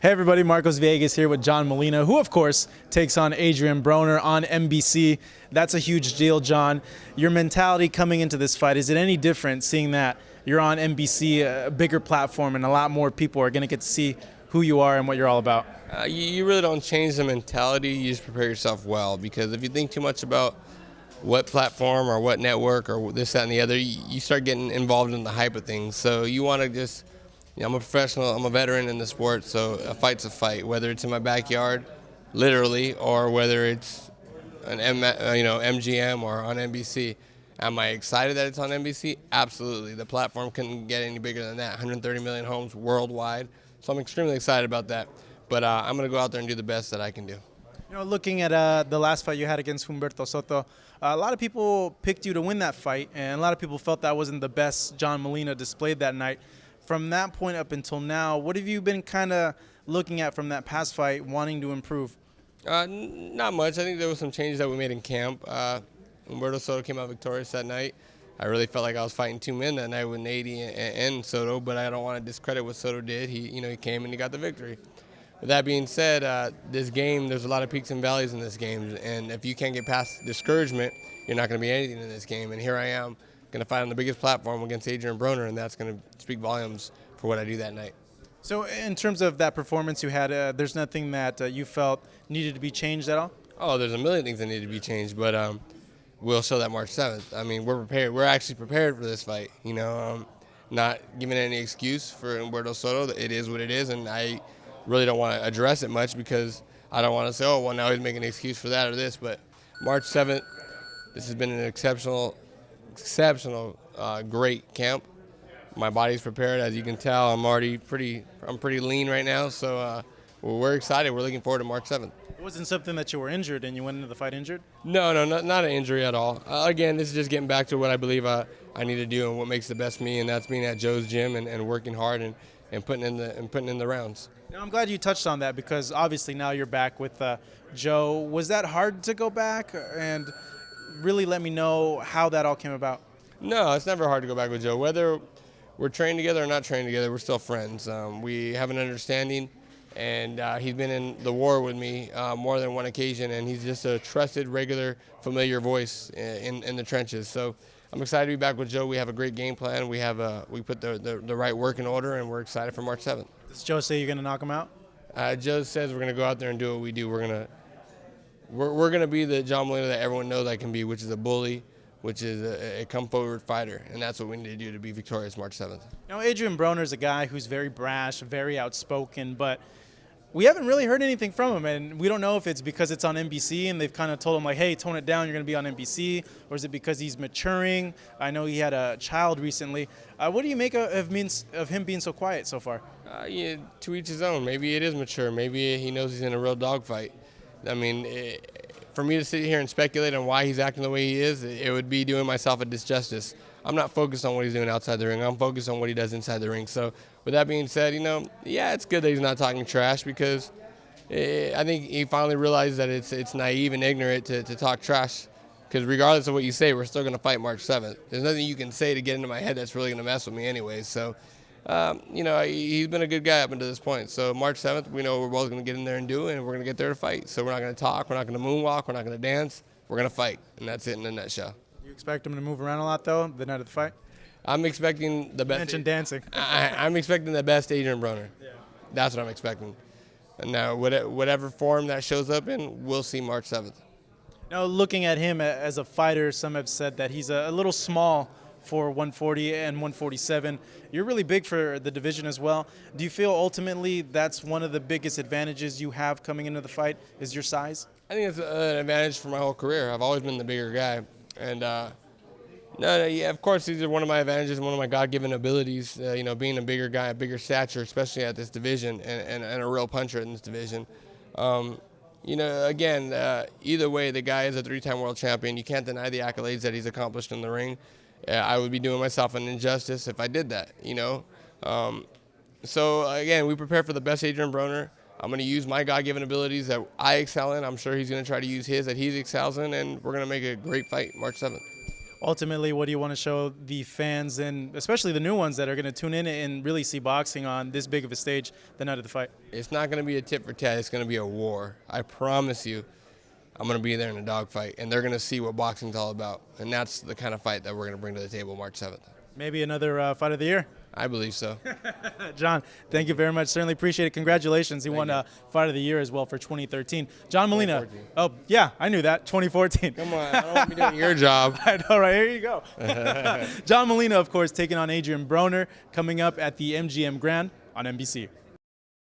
Hey everybody, Marcos Villegas here with John Molina, who of course takes on Adrien Broner on NBC. That's a huge deal, John. Your mentality coming into this fight, is it any different seeing that you're on NBC, a bigger platform, and a lot more people are going to get to see who you are and what you're all about? You really don't change the mentality, you just prepare yourself well, because if you think too much about what platform or what network or this, that, and the other, you start getting involved in the hype of things. So you want to just, I'm a professional, I'm a veteran in the sport, so a fight's a fight, whether it's in my backyard, literally, or whether it's an MGM or on NBC. Am I excited that it's on NBC? Absolutely. The platform couldn't get any bigger than that, 130 million homes worldwide. So I'm extremely excited about that. But I'm going to go out there and do the best that I can do. Looking at the last fight you had against Humberto Soto, a lot of people picked you to win that fight, and a lot of people felt that wasn't the best John Molina displayed that night. From that point up until now, what have you been kind of looking at from that past fight, wanting to improve? Not much. I think there was some changes that we made in camp. Humberto Soto came out victorious that night. I really felt like I was fighting two men that night with Nady and Soto, but I don't want to discredit what Soto did. He came and he got the victory. With that being said, this game, there's a lot of peaks and valleys in this game, and if you can't get past discouragement, you're not going to be anything in this game. And here I am, going to fight on the biggest platform against Adrien Broner, and that's going to speak volumes for what I do that night. So in terms of that performance you had, there's nothing that you felt needed to be changed at all? Oh, there's a million things that need to be changed, but we'll show that March 7th. I mean, we're prepared. We're actually prepared for this fight, not giving any excuse for Humberto Soto. It is what it is, and I really don't want to address it much because I don't want to say, oh, well, now he's making an excuse for that or this. But March 7th, this has been an exceptional, great camp. My body's prepared, as you can tell. I'm pretty lean right now, so we're excited. We're looking forward to March 7th. It wasn't something that you were injured and you went into the fight injured? No, not an injury at all. Again, this is just getting back to what I believe I need to do and what makes the best me, and that's being at Joe's gym and working hard and putting in the rounds. Now, I'm glad you touched on that because obviously now you're back with Joe. Was that hard to go back? And really let me know how that all came about. No, it's never hard to go back with Joe. Whether we're trained together or not trained together, we're still friends. We have an understanding, and he's been in the war with me more than one occasion, and he's just a trusted, regular, familiar voice in the trenches. So I'm excited to be back with Joe. We have a great game plan. We put the right work in order, and we're excited for March 7th. Does Joe say you're going to knock him out? Joe says we're going to go out there and do what we do. We're gonna be the John Molina that everyone knows I can be, which is a bully, which is a come-forward fighter, and that's what we need to do to be victorious March 7th. Adrien Broner is a guy who's very brash, very outspoken, but we haven't really heard anything from him, and we don't know if it's because it's on NBC and they've kind of told him, like, hey, tone it down, you're going to be on NBC, or is it because he's maturing? I know he had a child recently. What do you make of him being so quiet so far? To each his own. Maybe it is mature. Maybe he knows he's in a real dogfight. I mean, for me to sit here and speculate on why he's acting the way he is, it would be doing myself a disjustice. I'm not focused on what he's doing outside the ring. I'm focused on what he does inside the ring. So with that being said, yeah, it's good that he's not talking trash because I think he finally realized that it's naive and ignorant to talk trash because regardless of what you say, we're still going to fight March 7th. There's nothing you can say to get into my head that's really going to mess with me anyway. So, he's been a good guy up until this point. So March 7th, we know we're both going to get in there and do it, and we're going to get there to fight. So we're not going to talk. We're not going to moonwalk. We're not going to dance. We're going to fight, and that's it in a nutshell. You expect him to move around a lot, though, the night of the fight? I'm expecting the best. You mentioned dancing. I'm expecting the best Adrien Broner. Yeah. That's what I'm expecting. And now, whatever form that shows up in, we'll see March 7th. Now, looking at him as a fighter, some have said that he's a little small for 140 and 147. You're really big for the division as well. Do you feel ultimately that's one of the biggest advantages you have coming into the fight is your size? I think it's an advantage for my whole career. I've always been the bigger guy. And, yeah, of course, these are one of my advantages, one of my God-given abilities, being a bigger guy, a bigger stature, especially at this division, and a real puncher in this division. Again, either way, the guy is a three-time world champion. You can't deny the accolades that he's accomplished in the ring. I would be doing myself an injustice if I did that, So, again, we prepare for the best Adrien Broner. I'm going to use my God-given abilities that I excel in. I'm sure he's going to try to use his that he excels in, and we're going to make a great fight March 7th. ultimately, what do you want to show the fans, and especially the new ones that are going to tune in and really see boxing on this big of a stage the night of the fight? It's not going to be a tit for tat. It's going to be a war. I promise you. I'm going to be there in a dogfight, and they're going to see what boxing's all about. And that's the kind of fight that we're going to bring to the table March 7th. Maybe another fight of the year? I believe so. John, thank you very much. Certainly appreciate it. Congratulations. He won Fight of the Year as well for 2013. John Molina. 2014. Oh, yeah, I knew that. 2014. Come on, I don't want to be doing your job. I know, right? Here you go. John Molina, of course, taking on Adrien Broner, coming up at the MGM Grand on NBC.